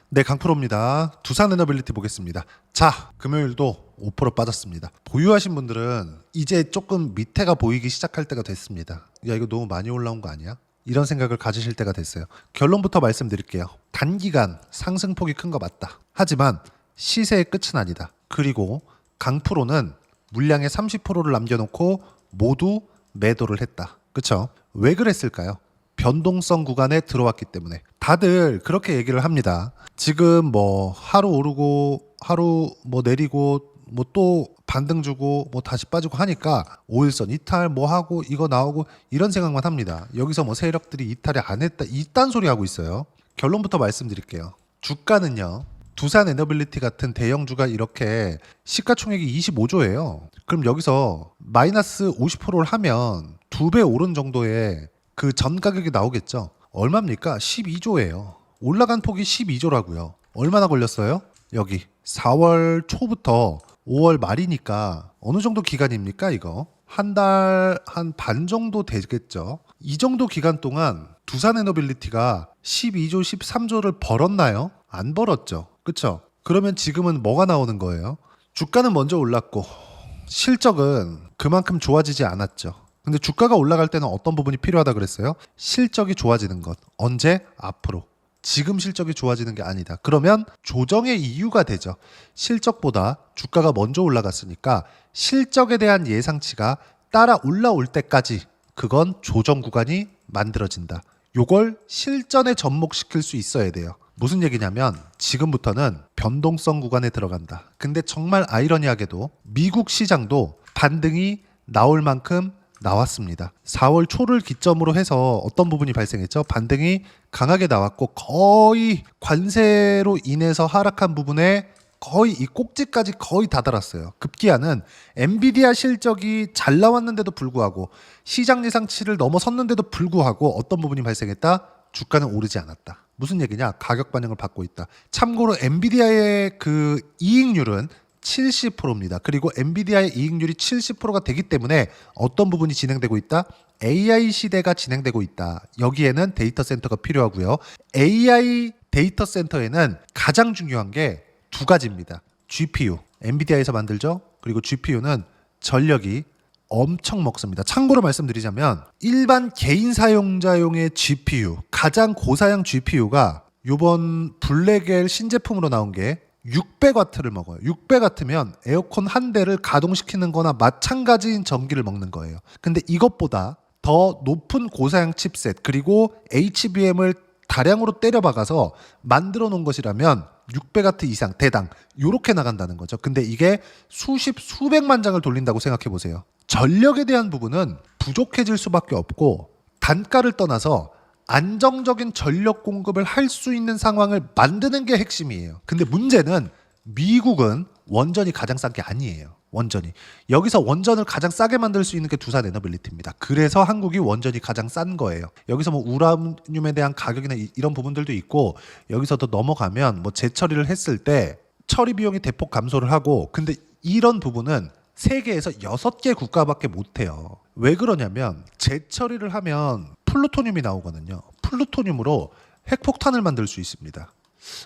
네, 강프로입니다. 두산 에너빌리티 보겠습니다. 자, 금요일도 5% 빠졌습니다. 보유하신 분들은 이제 조금 밑에가 보이기 시작할 때가 됐습니다. 야, 이거 너무 많이 올라온 거 아니야? 이런 생각을 가지실 때가 됐어요. 결론부터 말씀드릴게요. 단기간 상승폭이 큰 거 맞다. 하지만 시세의 끝은 아니다. 그리고 강프로는 물량의 30%를 남겨놓고 모두 매도를 했다. 그쵸? 왜 그랬을까요? 변동성 구간에 들어왔기 때문에. 다들 그렇게 얘기를 합니다. 지금 뭐 하루 오르고 하루 뭐 내리고 뭐 또 반등 주고 뭐 다시 빠지고 하니까 5일선 이탈 뭐 하고 이거 나오고 이런 생각만 합니다. 여기서 뭐 세력들이 이탈이 안 했다 이딴 소리 하고 있어요. 결론부터 말씀드릴게요. 주가는요. 두산 에너빌리티 같은 대형주가 이렇게 시가총액이 25조예요. 그럼 여기서 마이너스 50%를 하면 2배 오른 정도의 그 전 가격이 나오겠죠. 얼마입니까? 12조예요. 올라간 폭이 12조라고요. 얼마나 걸렸어요? 여기 4월 초부터 5월 말이니까 어느 정도 기간입니까 이거? 한 달 한 반 정도 되겠죠. 이 정도 기간 동안 두산에너빌리티가 12조 13조를 벌었나요? 안 벌었죠. 그쵸? 그러면 지금은 뭐가 나오는 거예요? 주가는 먼저 올랐고 실적은 그만큼 좋아지지 않았죠. 근데 주가가 올라갈 때는 어떤 부분이 필요하다 그랬어요? 실적이 좋아지는 것. 언제? 앞으로. 지금 실적이 좋아지는 게 아니다. 그러면 조정의 이유가 되죠. 실적보다 주가가 먼저 올라갔으니까 실적에 대한 예상치가 따라 올라올 때까지 그건 조정 구간이 만들어진다. 요걸 실전에 접목시킬 수 있어야 돼요. 무슨 얘기냐면 지금부터는 변동성 구간에 들어간다. 근데 정말 아이러니하게도 미국 시장도 반등이 나올 만큼 나왔습니다. 4월 초를 기점으로 해서 어떤 부분이 발생했죠? 반등이 강하게 나왔고 거의 관세로 인해서 하락한 부분에 거의 이 꼭지까지 거의 다다랐어요. 급기야는 엔비디아 실적이 잘 나왔는데도 불구하고 시장 예상치를 넘어섰는데도 불구하고 어떤 부분이 발생했다? 주가는 오르지 않았다. 무슨 얘기냐? 가격 반영을 받고 있다. 참고로 엔비디아의 그 이익률은 70%입니다. 그리고 엔비디아의 이익률이 70%가 되기 때문에 어떤 부분이 진행되고 있다? AI 시대가 진행되고 있다. 여기에는 데이터 센터가 필요하고요. AI 데이터 센터에는 가장 중요한 게 두 가지입니다. GPU, 엔비디아에서 만들죠. 그리고 GPU는 전력이 엄청 먹습니다. 참고로 말씀드리자면 일반 개인 사용자용의 GPU, 가장 고사양 GPU가 이번 블랙엘 신제품으로 나온 게 600W를 먹어요. 600W면 에어컨 한 대를 가동시키는 거나 마찬가지인 전기를 먹는 거예요. 근데 이것보다 더 높은 고사양 칩셋 그리고 HBM을 다량으로 때려박아서 만들어 놓은 것이라면 600W 이상 대당 이렇게 나간다는 거죠. 근데 이게 수십 수백만 장을 돌린다고 생각해 보세요. 전력에 대한 부분은 부족해질 수밖에 없고 단가를 떠나서 안정적인 전력 공급을 할 수 있는 상황을 만드는 게 핵심이에요. 근데 문제는 미국은 원전이 가장 싼 게 아니에요. 원전이. 여기서 원전을 가장 싸게 만들 수 있는 게 두산 에너빌리티입니다. 그래서 한국이 원전이 가장 싼 거예요. 여기서 뭐 우라늄에 대한 가격이나 이런 부분들도 있고 여기서 더 넘어가면 뭐 재처리를 했을 때 처리 비용이 대폭 감소를 하고 근데 이런 부분은 세계에서 6개 국가밖에 못 해요. 왜 그러냐면 재처리를 하면 플루토늄이 나오거든요. 플루토늄으로 핵폭탄을 만들 수 있습니다.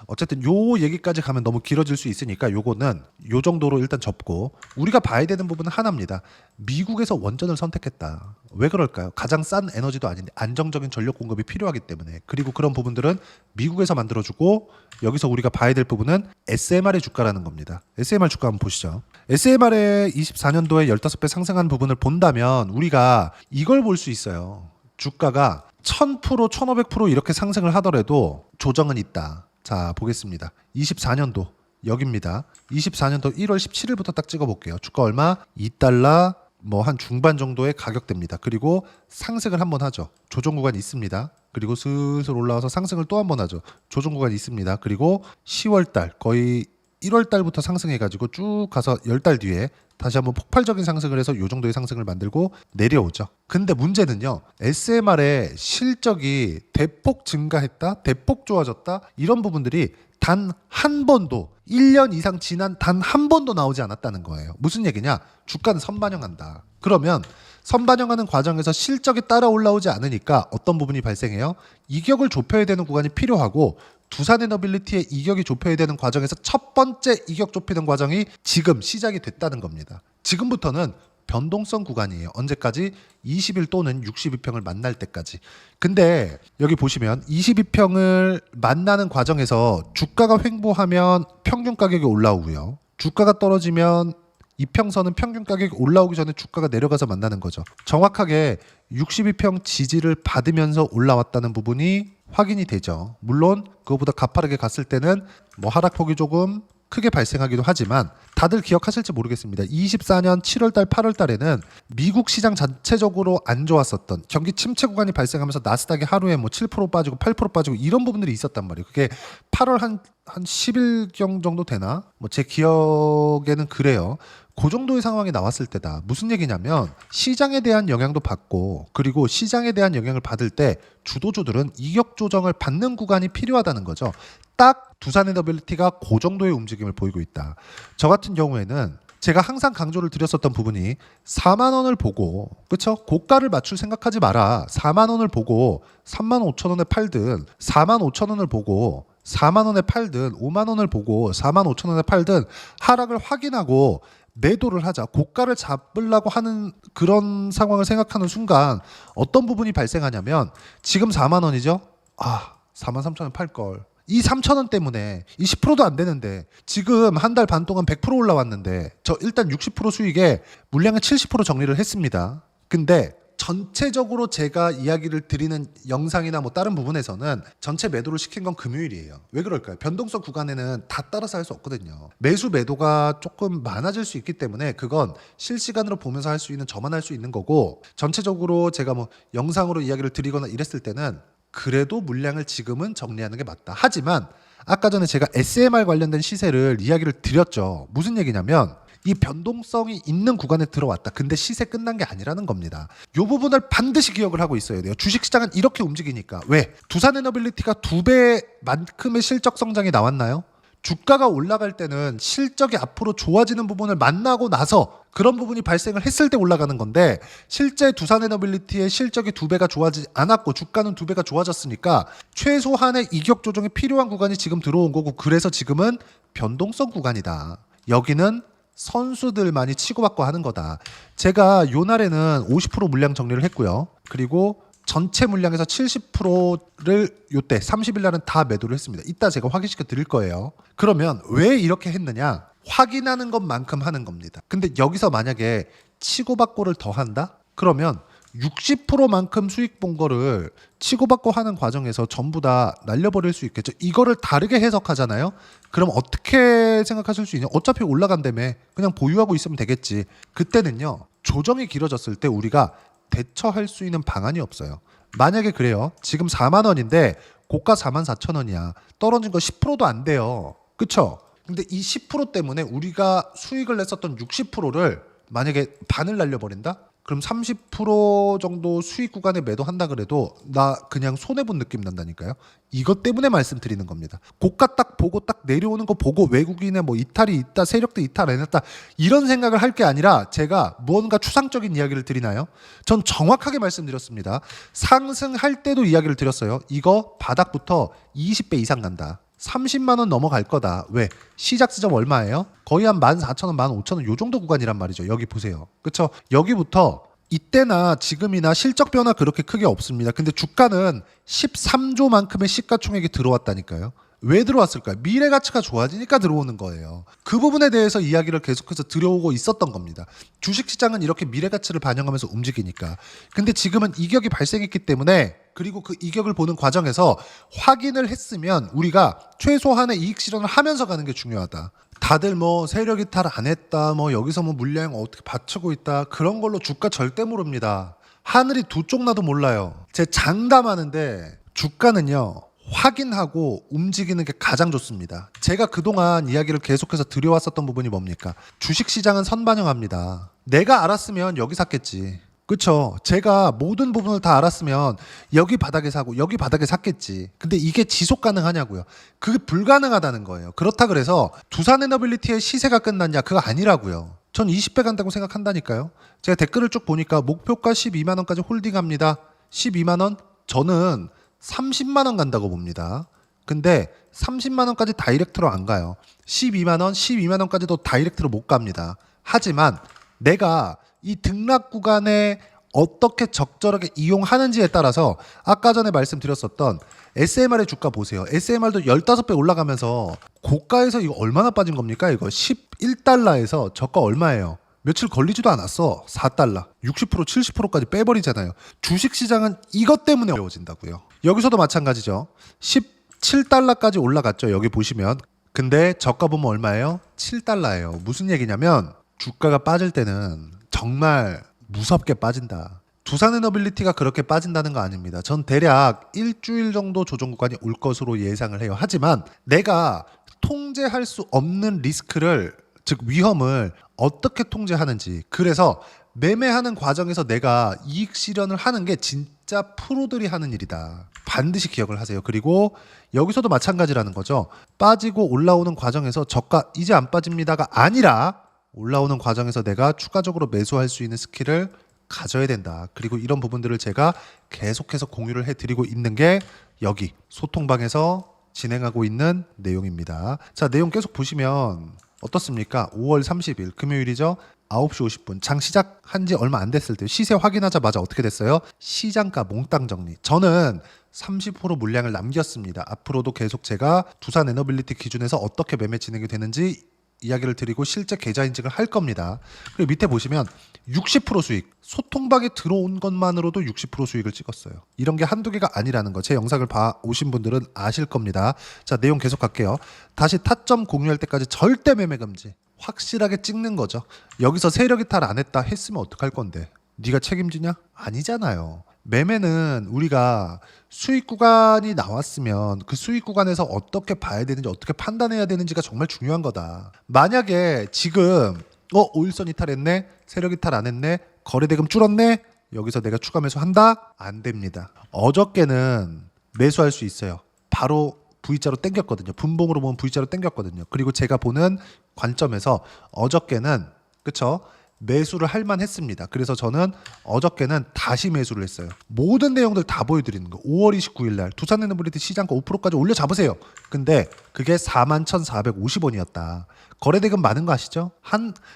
어쨌든 요 얘기까지 가면 너무 길어질 수 있으니까 요거는 요 정도로 일단 접고 우리가 봐야 되는 부분은 하나입니다. 미국에서 원전을 선택했다. 왜 그럴까요? 가장 싼 에너지도 아닌데 안정적인 전력 공급이 필요하기 때문에 그리고 그런 부분들은 미국에서 만들어주고 여기서 우리가 봐야 될 부분은 SMR의 주가라는 겁니다. SMR 주가 한번 보시죠. SMR의 24년도에 15배 상승한 부분을 본다면 우리가 이걸 볼 수 있어요. 주가가 1000%, 1500% 이렇게 상승을 하더라도 조정은 있다. 자, 보겠습니다. 24년도 여기입니다. 24년도 1월 17일부터 딱 찍어볼게요. 주가 얼마? 2달러 뭐 한 중반 정도의 가격대입니다. 그리고 상승을 한번 하죠. 조정 구간이 있습니다. 그리고 슬슬 올라와서 상승을 또 한번 하죠. 조정 구간이 있습니다. 그리고 10월달 거의 1월달부터 상승해가지고 쭉 가서 10달 뒤에 다시 한번 폭발적인 상승을 해서 이 정도의 상승을 만들고 내려오죠. 근데 문제는요. SMR의 실적이 대폭 증가했다, 대폭 좋아졌다 이런 부분들이 단 한 번도 1년 이상 지난 단 한 번도 나오지 않았다는 거예요. 무슨 얘기냐? 주가는 선반영한다. 그러면 선반영하는 과정에서 실적이 따라 올라오지 않으니까 어떤 부분이 발생해요? 이격을 좁혀야 되는 구간이 필요하고 두산에너빌리티의 이격이 좁혀야 되는 과정에서 첫 번째 이격 좁히는 과정이 지금 시작이 됐다는 겁니다. 지금부터는 변동성 구간이에요. 언제까지? 20일 또는 62평을 만날 때까지. 근데 여기 보시면 22평을 만나는 과정에서 주가가 횡보하면 평균 가격이 올라오고요. 주가가 떨어지면 이평선은 평균 가격이 올라오기 전에 주가가 내려가서 만나는 거죠. 정확하게 62평 지지를 받으면서 올라왔다는 부분이 확인이 되죠. 물론 그거보다 가파르게 갔을 때는 뭐 하락폭이 조금 크게 발생하기도 하지만 다들 기억하실지 모르겠습니다. 24년 7월달 8월달에는 미국 시장 전체적으로 안 좋았었던 경기 침체 구간이 발생하면서 나스닥이 하루에 뭐 7% 빠지고 8% 빠지고 이런 부분들이 있었단 말이에요. 그게 8월 한 10일경 정도 되나? 뭐 제 기억에는 그래요. 그 정도의 상황이 나왔을 때다. 무슨 얘기냐면 시장에 대한 영향도 받고 그리고 시장에 대한 영향을 받을 때 주도주들은 이격 조정을 받는 구간이 필요하다는 거죠. 딱 두산에너빌리티가 그 정도의 움직임을 보이고 있다. 저 같은 경우에는 제가 항상 강조를 드렸었던 부분이 4만 원을 보고 그렇죠? 고가를 맞출 생각하지 마라. 4만 원을 보고 3만 5천 원에 팔든 4만 5천 원을 보고 4만 원에 팔든 5만 원을 보고 4만 5천 원에 팔든 하락을 확인하고 매도를 하자. 고가를 잡으려고 하는 그런 상황을 생각하는 순간 어떤 부분이 발생하냐면 지금 4만 원이죠? 4만 3천 원 팔걸. 이 3천 원 때문에 이 10%도 안 되는데 지금 한 달 반 동안 100% 올라왔는데 저 일단 60% 수익에 물량의 70% 정리를 했습니다. 근데 전체적으로 제가 이야기를 드리는 영상이나 뭐 다른 부분에서는 전체 매도를 시킨 건 금요일이에요. 왜 그럴까요? 변동성 구간에는 다 따라서 할 수 없거든요. 매수 매도가 조금 많아질 수 있기 때문에 그건 실시간으로 보면서 할 수 있는 저만 할 수 있는 거고 전체적으로 제가 뭐 영상으로 이야기를 드리거나 이랬을 때는 그래도 물량을 지금은 정리하는 게 맞다. 하지만 아까 전에 제가 SMR 관련된 시세를 이야기를 드렸죠. 무슨 얘기냐면 이 변동성이 있는 구간에 들어왔다. 근데 시세 끝난 게 아니라는 겁니다. 이 부분을 반드시 기억을 하고 있어야 돼요. 주식시장은 이렇게 움직이니까. 왜? 두산에너빌리티가 2배만큼의 실적 성장이 나왔나요? 주가가 올라갈 때는 실적이 앞으로 좋아지는 부분을 만나고 나서 그런 부분이 발생을 했을 때 올라가는 건데 실제 두산에너빌리티의 실적이 2배가 좋아지지 않았고 주가는 2배가 좋아졌으니까 최소한의 이격 조정이 필요한 구간이 지금 들어온 거고 그래서 지금은 변동성 구간이다. 여기는 선수들만이 치고받고 하는 거다. 제가 요 날에는 50% 물량 정리를 했고요. 그리고 전체 물량에서 70%를 요때 30일 날은 다 매도를 했습니다. 이따 제가 확인시켜 드릴 거예요. 그러면 왜 이렇게 했느냐? 확인하는 것만큼 하는 겁니다. 근데 여기서 만약에 치고받고를 더 한다? 그러면 60%만큼 수익 본 거를 치고받고 하는 과정에서 전부 다 날려버릴 수 있겠죠. 이거를 다르게 해석하잖아요. 그럼 어떻게 생각하실 수 있냐? 어차피 올라간다며 그냥 보유하고 있으면 되겠지. 그때는요. 조정이 길어졌을 때 우리가 대처할 수 있는 방안이 없어요. 만약에 그래요. 지금 4만 원인데 고가 4만 4천 원이야. 떨어진 거 10%도 안 돼요. 그쵸? 근데 이 10% 때문에 우리가 수익을 냈었던 60%를 만약에 반을 날려버린다? 그럼 30% 정도 수익 구간에 매도한다 그래도 나 그냥 손해본 느낌 난다니까요. 이것 때문에 말씀드리는 겁니다. 고가 딱 보고 딱 내려오는 거 보고 외국인의 뭐 이탈이 있다, 세력들 이탈 안 했다 이런 생각을 할 게 아니라 제가 무언가 추상적인 이야기를 드리나요? 전 정확하게 말씀드렸습니다. 상승할 때도 이야기를 드렸어요. 이거 바닥부터 20배 이상 간다. 30만 원 넘어갈 거다. 왜? 시작 지점 얼마예요? 거의 한 14,000원, 15,000원 요 정도 구간이란 말이죠. 여기 보세요. 그렇죠? 여기부터 이때나 지금이나 실적 변화 그렇게 크게 없습니다. 근데 주가는 13조만큼의 시가총액이 들어왔다니까요. 왜 들어왔을까요? 미래 가치가 좋아지니까 들어오는 거예요. 그 부분에 대해서 이야기를 계속해서 들여오고 있었던 겁니다. 주식시장은 이렇게 미래 가치를 반영하면서 움직이니까. 근데 지금은 이격이 발생했기 때문에 그리고 그 이격을 보는 과정에서 확인을 했으면 우리가 최소한의 이익 실현을 하면서 가는 게 중요하다. 다들 뭐 세력 이탈 안 했다, 뭐 여기서 뭐 물량 어떻게 받치고 있다 그런 걸로 주가 절대 모릅니다. 하늘이 두 쪽 나도 몰라요. 제 장담하는데 주가는요. 확인하고 움직이는 게 가장 좋습니다. 제가 그동안 이야기를 계속해서 드려왔었던 부분이 뭡니까? 주식시장은 선반영합니다. 내가 알았으면 여기 샀겠지. 그쵸? 제가 모든 부분을 다 알았으면 여기 바닥에 사고 여기 바닥에 샀겠지. 근데 이게 지속 가능하냐고요? 그게 불가능하다는 거예요. 그렇다 그래서 두산에너빌리티의 시세가 끝났냐? 그거 아니라고요. 전 20배 간다고 생각한다니까요. 제가 댓글을 쭉 보니까 목표가 12만 원까지 홀딩합니다. 12만 원? 저는 30만 원 간다고 봅니다. 근데 30만 원까지 다이렉트로 안 가요. 12만 원, 12만 원까지도 다이렉트로 못 갑니다. 하지만 내가 이 등락 구간에 어떻게 적절하게 이용하는지에 따라서 아까 전에 말씀드렸었던 SMR의 주가 보세요. SMR도 15배 올라가면서 고가에서 이거 얼마나 빠진 겁니까? 이거 11달러에서 저가 얼마예요? 며칠 걸리지도 않았어. 4달러. 60% 70%까지 빼버리잖아요. 주식시장은 이것 때문에 어려워진다고요. 여기서도 마찬가지죠. 17달러까지 올라갔죠. 여기 보시면. 근데 저가 보면 얼마예요? 7달러예요. 무슨 얘기냐면 주가가 빠질 때는 정말 무섭게 빠진다. 두산에너빌리티가 그렇게 빠진다는 거 아닙니다. 전 대략 일주일 정도 조정 구간이 올 것으로 예상을 해요. 하지만 내가 통제할 수 없는 리스크를, 즉 위험을 어떻게 통제하는지, 그래서 매매하는 과정에서 내가 이익 실현을 하는 게 진짜 프로들이 하는 일이다. 반드시 기억을 하세요. 그리고 여기서도 마찬가지라는 거죠. 빠지고 올라오는 과정에서 저가 이제 안 빠집니다가 아니라 올라오는 과정에서 내가 추가적으로 매수할 수 있는 스킬을 가져야 된다. 그리고 이런 부분들을 제가 계속해서 공유를 해드리고 있는 게 여기 소통방에서 진행하고 있는 내용입니다. 자, 내용 계속 보시면 어떻습니까? 5월 30일 금요일이죠. 9시 50분 장 시작한 지 얼마 안 됐을 때 시세 확인하자마자 어떻게 됐어요? 시장가 몽땅 정리. 저는 30% 물량을 남겼습니다. 앞으로도 계속 제가 두산에너빌리티 기준에서 어떻게 매매 진행이 되는지 이야기를 드리고 실제 계좌 인증을 할 겁니다. 그리고 밑에 보시면 60% 수익, 소통방에 들어온 것만으로도 60% 수익을 찍었어요. 이런 게 한두 개가 아니라는 거 제 영상을 봐 오신 분들은 아실 겁니다. 자, 내용 계속 갈게요. 다시 타점 공유할 때까지 절대 매매 금지. 확실하게 찍는 거죠. 여기서 세력이 탈 안 했다 했으면 어떡할 건데? 네가 책임지냐? 아니잖아요. 매매는 우리가 수익 구간이 나왔으면 그 수익 구간에서 어떻게 봐야 되는지, 어떻게 판단해야 되는지가 정말 중요한 거다. 만약에 지금 오일선 이탈했네, 세력 이탈 안 했네, 거래대금 줄었네, 여기서 내가 추가 매수한다? 안 됩니다. 어저께는 매수할 수 있어요. 바로 V자로 땡겼거든요. 분봉으로 보면 V자로 땡겼거든요. 그리고 제가 보는 관점에서 어저께는, 그쵸? 매수를 할 만했습니다. 그래서 저는 어저께는 다시 매수를 했어요. 모든 내용들 다 보여드리는 거. 5월 29일 날 두산에너빌리티 시장가 5%까지 올려 잡으세요. 근데 그게 41,450원이었다. 거래대금 많은 거 아시죠?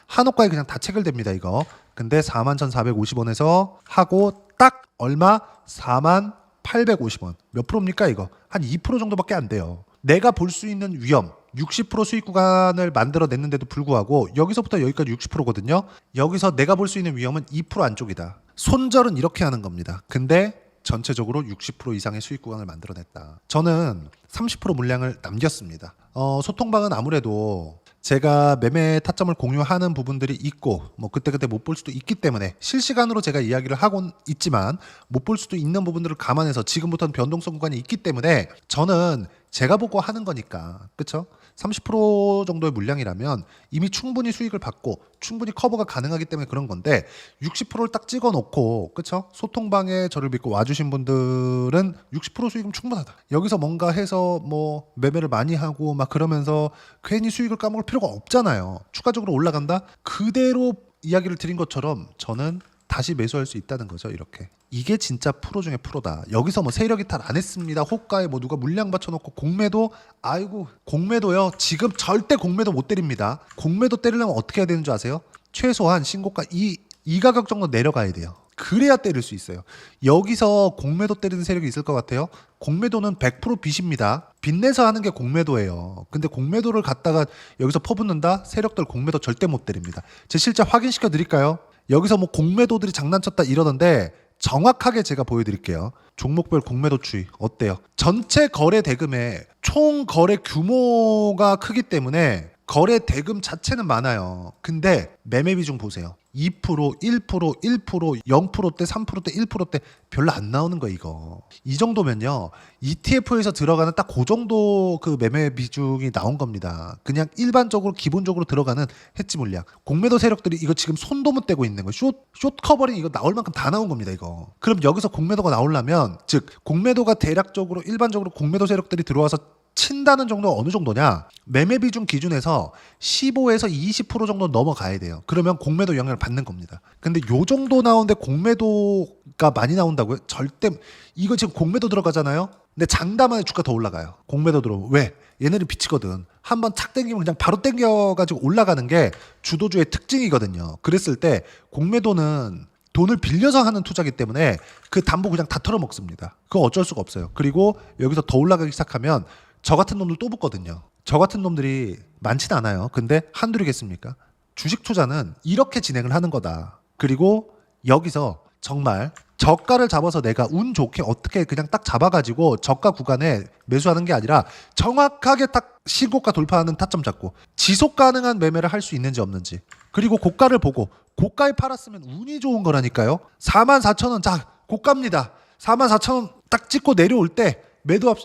한옥가에 그냥 다 체결됩니다, 이거. 근데 41,450원에서 하고 딱 얼마? 44,850원. 몇 프로입니까, 이거? 한 2% 정도밖에 안 돼요. 내가 볼 수 있는 위험, 60% 수익 구간을 만들어냈는데도 불구하고 여기서부터 여기까지 60%거든요. 여기서 내가 볼 수 있는 위험은 2% 안쪽이다. 손절은 이렇게 하는 겁니다. 근데 전체적으로 60% 이상의 수익 구간을 만들어냈다. 저는 30% 물량을 남겼습니다. 소통방은 아무래도 제가 매매 타점을 공유하는 부분들이 있고 뭐 그때그때 못 볼 수도 있기 때문에 실시간으로 제가 이야기를 하곤 있지만 못 볼 수도 있는 부분들을 감안해서 지금부터는 변동성 구간이 있기 때문에 저는 제가 보고 하는 거니까, 그쵸? 30% 정도의 물량이라면 이미 충분히 수익을 받고 충분히 커버가 가능하기 때문에 그런 건데 60%를 딱 찍어 놓고, 그쵸? 소통방에 저를 믿고 와주신 분들은 60% 수익은 충분하다. 여기서 뭔가 해서 뭐 매매를 많이 하고 막 그러면서 괜히 수익을 까먹을 필요가 없잖아요. 추가적으로 올라간다? 그대로 이야기를 드린 것처럼 저는 다시 매수할 수 있다는 거죠. 이렇게. 이게 진짜 프로 중에 프로다. 여기서 뭐 세력 이탈 안 했습니다. 호가에 뭐 누가 물량 받쳐놓고 공매도, 아이고 공매도요. 지금 절대 공매도 못 때립니다. 공매도 때리려면 어떻게 해야 되는 줄 아세요? 최소한 신고가 이 가격 정도 내려가야 돼요. 그래야 때릴 수 있어요. 여기서 공매도 때리는 세력이 있을 것 같아요. 공매도는 100% 빚입니다. 빚내서 하는 게 공매도예요. 근데 공매도를 갖다가 여기서 퍼붓는다? 세력들 공매도 절대 못 때립니다. 제 실제 확인시켜 드릴까요? 여기서 뭐 공매도들이 장난쳤다 이러던데 정확하게 제가 보여드릴게요. 종목별 공매도 추이 어때요? 전체 거래 대금의 총 거래 규모가 크기 때문에 거래 대금 자체는 많아요. 근데 매매 비중 보세요. 2%, 1%, 1%, 0%대, 3%대, 1%대 별로 안 나오는 거 이거. 이 정도면요. ETF에서 들어가는 딱 그 정도 그 매매 비중이 나온 겁니다. 그냥 일반적으로 기본적으로 들어가는 해지 물량. 공매도 세력들이 이거 지금 손도 못 대고 있는 거. 숏 커버링 이거 나올 만큼 다 나온 겁니다, 이거. 그럼 여기서 공매도가 나오려면 즉 공매도가 대략적으로 일반적으로 공매도 세력들이 들어와서 친다는 정도가 어느 정도냐? 매매 비중 기준에서 15에서 20% 정도 넘어가야 돼요. 그러면 공매도 영향을 받는 겁니다. 근데 요 정도 나오는데 공매도가 많이 나온다고요? 절대. 이거 지금 공매도 들어가잖아요. 근데 장담하에 주가 더 올라가요. 공매도 들어오면. 왜? 얘네는 비치거든. 한번 착 땡기면 그냥 바로 땡겨가지고 올라가는 게 주도주의 특징이거든요. 그랬을 때 공매도는 돈을 빌려서 하는 투자기 때문에 그 담보 그냥 다 털어먹습니다. 그거 어쩔 수가 없어요. 그리고 여기서 더 올라가기 시작하면 저 같은 놈들 또 붙거든요. 저 같은 놈들이 많지는 않아요. 근데 한둘이겠습니까? 주식 투자는 이렇게 진행을 하는 거다. 그리고 여기서 정말 저가를 잡아서 내가 운 좋게 어떻게 그냥 딱 잡아가지고 저가 구간에 매수하는 게 아니라 정확하게 딱 신고가 돌파하는 타점 잡고 지속 가능한 매매를 할 수 있는지 없는지, 그리고 고가를 보고 고가에 팔았으면 운이 좋은 거라니까요. 44,000원 자 고가입니다. 44,000원 딱 찍고 내려올 때 매도합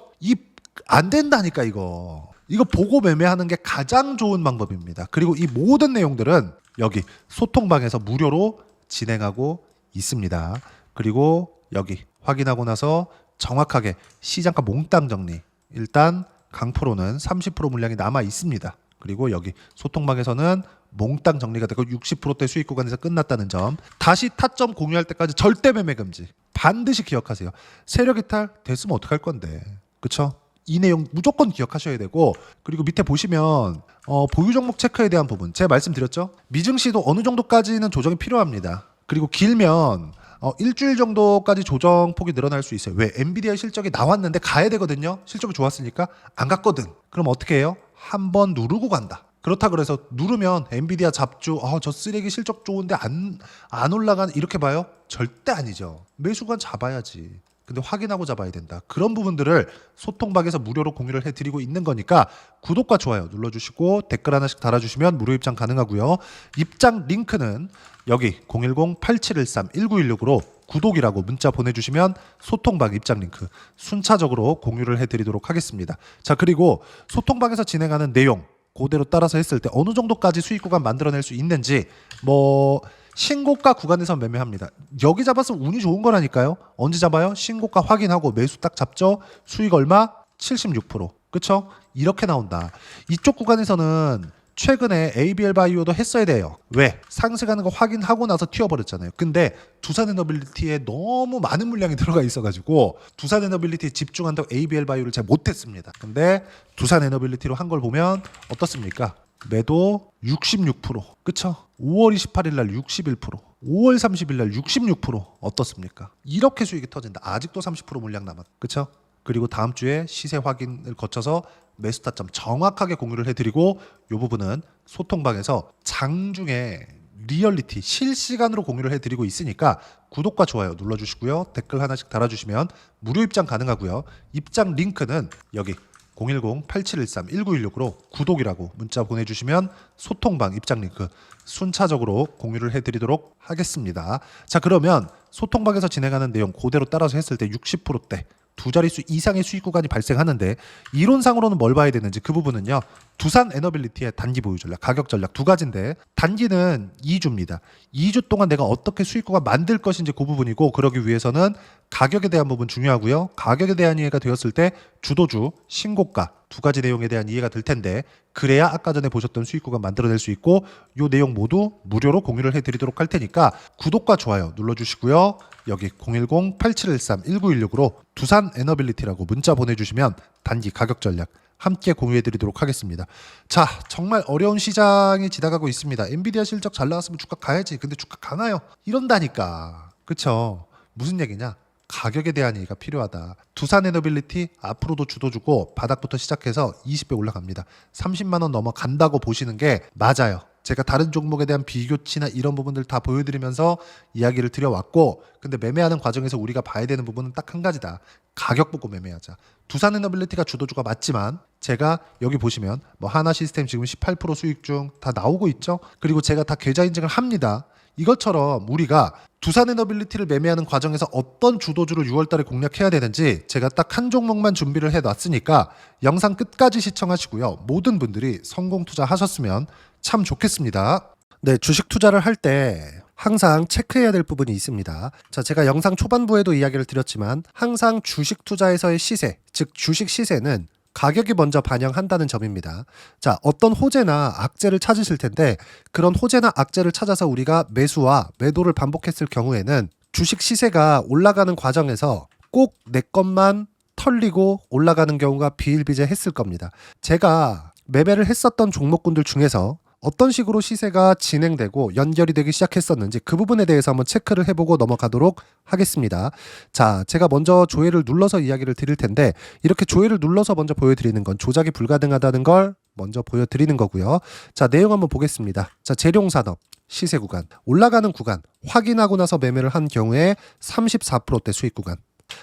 안 된다니까. 이거 보고 매매하는 게 가장 좋은 방법입니다. 그리고 이 모든 내용들은 여기 소통방에서 무료로 진행하고 있습니다. 그리고 여기 확인하고 나서 정확하게 시장가 몽땅 정리. 일단 강프로는 30% 물량이 남아 있습니다. 그리고 여기 소통방에서는 몽땅 정리가 되고 60%대 수익 구간에서 끝났다는 점. 다시 타점 공유할 때까지 절대 매매 금지. 반드시 기억하세요. 세력 이탈 됐으면 어떡할 건데. 그쵸? 이 내용 무조건 기억하셔야 되고, 그리고 밑에 보시면 보유 종목 체크에 대한 부분 제가 말씀드렸죠. 미증시도 어느 정도까지는 조정이 필요합니다. 그리고 길면 일주일 정도까지 조정폭이 늘어날 수 있어요. 왜? 엔비디아 실적이 나왔는데 가야 되거든요. 실적이 좋았으니까 안 갔거든. 그럼 어떻게 해요? 한번 누르고 간다. 그렇다 그래서 누르면 엔비디아 잡주 저 쓰레기 실적 좋은데 안 올라가는 이렇게 봐요? 절대 아니죠. 매수관 잡아야지. 근데 확인하고 잡아야 된다. 그런 부분들을 소통방에서 무료로 공유를 해드리고 있는 거니까 구독과 좋아요 눌러주시고 댓글 하나씩 달아주시면 무료 입장 가능하고요. 입장 링크는 여기 010-8713-1916으로 구독이라고 문자 보내주시면 소통방 입장 링크 순차적으로 공유를 해드리도록 하겠습니다. 자, 그리고 소통방에서 진행하는 내용 그대로 따라서 했을 때 어느 정도까지 수익 구간 만들어낼 수 있는지, 신고가 구간에서 매매합니다. 여기 잡았으면 운이 좋은 거라니까요. 언제 잡아요? 신고가 확인하고 매수 딱 잡죠. 수익 얼마? 76%. 그쵸? 이렇게 나온다. 이쪽 구간에서는 최근에 ABL 바이오도 했어야 돼요. 왜? 상승하는 거 확인하고 나서 튀어버렸잖아요. 근데 두산에너빌리티에 너무 많은 물량이 들어가 있어가지고 두산에너빌리티에 집중한다고 ABL 바이오를 잘 못했습니다. 근데 두산에너빌리티로 한 걸 보면 어떻습니까? 매도 66%. 그쵸? 5월 28일 날 61%. 5월 30일 날 66%. 어떻습니까? 이렇게 수익이 터진다. 아직도 30% 물량 남았. 그쵸? 그리고 다음 주에 시세 확인을 거쳐서 매수 타점 정확하게 공유를 해드리고, 이 부분은 소통방에서 장중에 리얼리티 실시간으로 공유를 해드리고 있으니까 구독과 좋아요 눌러주시고요. 댓글 하나씩 달아주시면 무료 입장 가능하고요. 입장 링크는 여기 010-8713-1916으로 구독이라고 문자 보내주시면 소통방 입장 링크 순차적으로 공유를 해드리도록 하겠습니다. 자, 그러면 소통방에서 진행하는 내용 그대로 따라서 했을 때 60%대 두 자릿수 이상의 수익 구간이 발생하는데, 이론상으로는 뭘 봐야 되는지 그 부분은요. 두산 에너빌리티의 단기 보유 전략, 가격 전략 두 가지인데, 단기는 2주입니다. 2주 동안 내가 어떻게 수익 구간 만들 것인지 그 부분이고, 그러기 위해서는 가격에 대한 부분 중요하고요. 가격에 대한 이해가 되었을 때 주도주, 신고가 두 가지 내용에 대한 이해가 될 텐데, 그래야 아까 전에 보셨던 수익 구간 만들어낼 수 있고, 이 내용 모두 무료로 공유를 해드리도록 할 테니까 구독과 좋아요 눌러주시고요. 여기 010-8713-1916으로 두산 에너빌리티라고 문자 보내주시면 단기 가격 전략 함께 공유해드리도록 하겠습니다. 자, 정말 어려운 시장이 지나가고 있습니다. 엔비디아 실적 잘 나왔으면 주가 가야지. 근데 주가 가나요? 이런다니까. 그쵸? 무슨 얘기냐? 가격에 대한 이해가 필요하다. 두산 에너빌리티 앞으로도 주도주고 바닥부터 시작해서 20배 올라갑니다. 30만 원 넘어간다고 보시는 게 맞아요. 제가 다른 종목에 대한 비교치나 이런 부분들 다 보여드리면서 이야기를 드려왔고, 근데 매매하는 과정에서 우리가 봐야 되는 부분은 딱 한 가지다. 가격 보고 매매하자. 두산에너빌리티가 주도주가 맞지만 제가 여기 보시면 하나 시스템 지금 18% 수익 중 다 나오고 있죠. 그리고 제가 다 계좌 인증을 합니다. 이것처럼 우리가 두산에너빌리티를 매매하는 과정에서 어떤 주도주를 6월달에 공략해야 되는지 제가 딱 한 종목만 준비를 해놨으니까 영상 끝까지 시청하시고요. 모든 분들이 성공 투자하셨으면 참 좋겠습니다. 네, 주식 투자를 할 때 항상 체크해야 될 부분이 있습니다. 자, 제가 영상 초반부에도 이야기를 드렸지만 항상 주식 투자에서의 시세, 즉 주식 시세는 가격이 먼저 반영한다는 점입니다. 자, 어떤 호재나 악재를 찾으실 텐데 그런 호재나 악재를 찾아서 우리가 매수와 매도를 반복했을 경우에는 주식 시세가 올라가는 과정에서 꼭 내 것만 털리고 올라가는 경우가 비일비재했을 겁니다. 제가 매매를 했었던 종목군들 중에서 어떤 식으로 시세가 진행되고 연결이 되기 시작했었는지 그 부분에 대해서 한번 체크를 해보고 넘어가도록 하겠습니다. 자, 제가 먼저 조회를 눌러서 이야기를 드릴 텐데 이렇게 조회를 눌러서 먼저 보여드리는 건 조작이 불가능하다는 걸 먼저 보여드리는 거고요. 자, 내용 한번 보겠습니다. 자, 재룡산업 시세 구간, 올라가는 구간 확인하고 나서 매매를 한 경우에 34%대 수익 구간.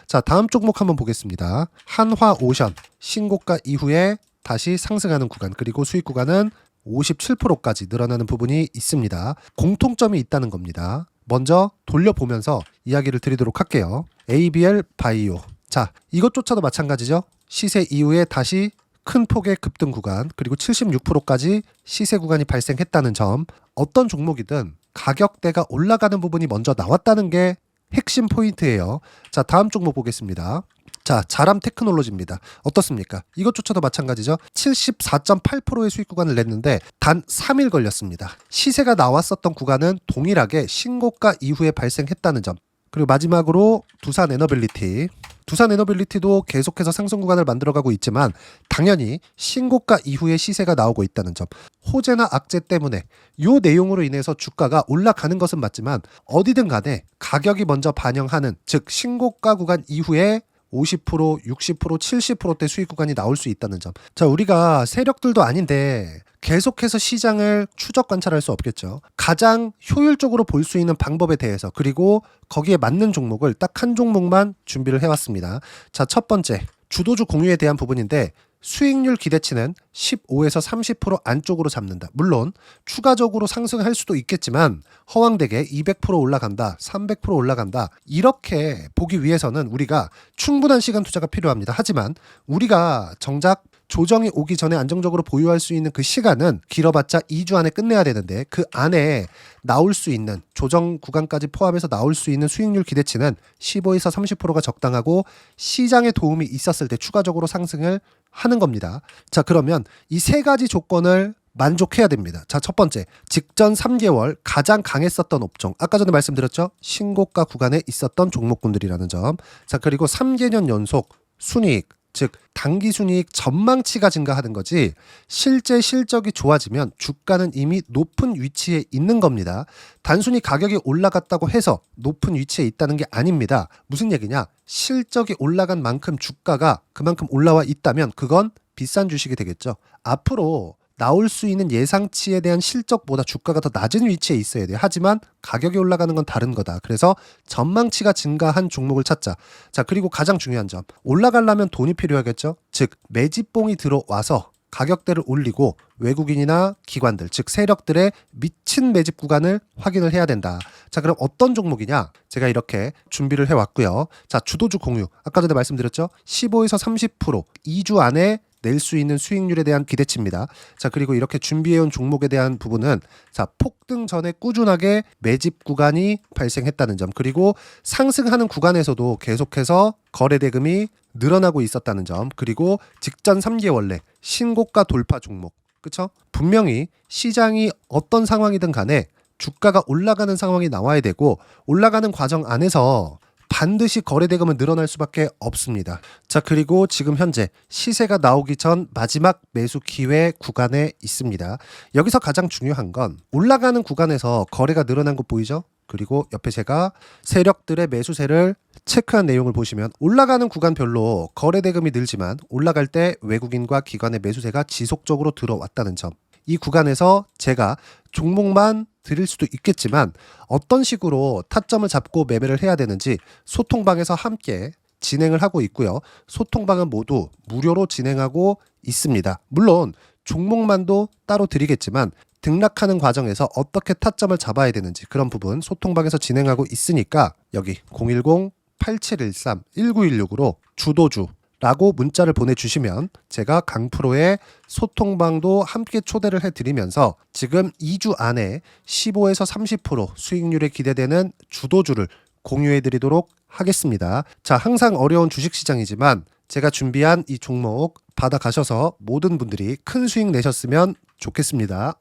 자, 다음 종목 한번 보겠습니다. 한화오션 신고가 이후에 다시 상승하는 구간, 그리고 수익 구간은 57%까지 늘어나는 부분이 있습니다. 공통점이 있다는 겁니다. 먼저 돌려보면서 이야기를 드리도록 할게요. ABL 바이오. 자, 이것조차도 마찬가지죠. 시세 이후에 다시 큰 폭의 급등 구간, 그리고 76%까지 시세 구간이 발생했다는 점. 어떤 종목이든 가격대가 올라가는 부분이 먼저 나왔다는 게 핵심 포인트예요. 자, 다음 종목 보겠습니다. 자, 자람 테크놀로지입니다. 어떻습니까? 이것조차도 마찬가지죠. 74.8%의 수익 구간을 냈는데 단 3일 걸렸습니다. 시세가 나왔었던 구간은 동일하게 신고가 이후에 발생했다는 점. 그리고 마지막으로 두산에너빌리티. 두산에너빌리티도 계속해서 상승 구간을 만들어가고 있지만 당연히 신고가 이후에 시세가 나오고 있다는 점. 호재나 악재 때문에 이 내용으로 인해서 주가가 올라가는 것은 맞지만 어디든 간에 가격이 먼저 반영하는, 즉 신고가 구간 이후에 50%, 60%, 70%대 수익 구간이 나올 수 있다는 점. 자, 우리가 세력들도 아닌데 계속해서 시장을 추적 관찰할 수 없겠죠. 가장 효율적으로 볼 수 있는 방법에 대해서, 그리고 거기에 맞는 종목을 딱 한 종목만 준비를 해왔습니다. 자, 첫 번째 주도주 공유에 대한 부분인데 수익률 기대치는 15에서 30% 안쪽으로 잡는다. 물론 추가적으로 상승할 수도 있겠지만 허황되게 200% 올라간다, 300% 올라간다, 이렇게 보기 위해서는 우리가 충분한 시간 투자가 필요합니다. 하지만 우리가 정작 조정이 오기 전에 안정적으로 보유할 수 있는 그 시간은 길어봤자 2주 안에 끝내야 되는데 그 안에 나올 수 있는, 조정 구간까지 포함해서 나올 수 있는 수익률 기대치는 15에서 30%가 적당하고 시장에 도움이 있었을 때 추가적으로 상승을 하는 겁니다. 자, 그러면 이 세 가지 조건을 만족해야 됩니다. 자, 첫 번째, 직전 3개월 가장 강했었던 업종. 아까 전에 말씀드렸죠? 신고가 구간에 있었던 종목군들이라는 점. 자, 그리고 3개년 연속 순이익, 즉 단기 순이익 전망치가 증가하는 거지 실제 실적이 좋아지면 주가는 이미 높은 위치에 있는 겁니다. 단순히 가격이 올라갔다고 해서 높은 위치에 있다는 게 아닙니다. 무슨 얘기냐? 실적이 올라간 만큼 주가가 그만큼 올라와 있다면 그건 비싼 주식이 되겠죠. 앞으로 나올 수 있는 예상치에 대한 실적보다 주가가 더 낮은 위치에 있어야 돼요. 하지만 가격이 올라가는 건 다른 거다. 그래서 전망치가 증가한 종목을 찾자. 자, 그리고 가장 중요한 점. 올라가려면 돈이 필요하겠죠. 즉 매집봉이 들어와서 가격대를 올리고 외국인이나 기관들, 즉 세력들의 미친 매집 구간을 확인을 해야 된다. 자, 그럼 어떤 종목이냐? 제가 이렇게 준비를 해왔고요. 자, 주도주 공유. 아까 전에 말씀드렸죠. 15에서 30% 2주 안에 낼 수 있는 수익률에 대한 기대치입니다. 자, 그리고 이렇게 준비해온 종목에 대한 부분은 자, 폭등 전에 꾸준하게 매집 구간이 발생했다는 점, 그리고 상승하는 구간에서도 계속해서 거래 대금이 늘어나고 있었다는 점, 그리고 직전 3개월 내 신고가 돌파 종목. 그쵸? 분명히 시장이 어떤 상황이든 간에 주가가 올라가는 상황이 나와야 되고 올라가는 과정 안에서 반드시 거래 대금은 늘어날 수밖에 없습니다. 자, 그리고 지금 현재 시세가 나오기 전 마지막 매수 기회 구간에 있습니다. 여기서 가장 중요한 건 올라가는 구간에서 거래가 늘어난 거 보이죠? 그리고 옆에 제가 세력들의 매수세를 체크한 내용을 보시면 올라가는 구간별로 거래 대금이 늘지만 올라갈 때 외국인과 기관의 매수세가 지속적으로 들어왔다는 점. 이 구간에서 제가 종목만 드릴 수도 있겠지만 어떤 식으로 타점을 잡고 매매를 해야 되는지 소통방에서 함께 진행을 하고 있고요. 소통방은 모두 무료로 진행하고 있습니다. 물론 종목만도 따로 드리겠지만 등락하는 과정에서 어떻게 타점을 잡아야 되는지 그런 부분 소통방에서 진행하고 있으니까 여기 010-8713-1916으로 주도주 라고 문자를 보내주시면 제가 강프로의 소통방도 함께 초대를 해드리면서 지금 2주 안에 15에서 30% 수익률에 기대되는 주도주를 공유해드리도록 하겠습니다. 자, 항상 어려운 주식시장이지만 제가 준비한 이 종목 받아가셔서 모든 분들이 큰 수익 내셨으면 좋겠습니다.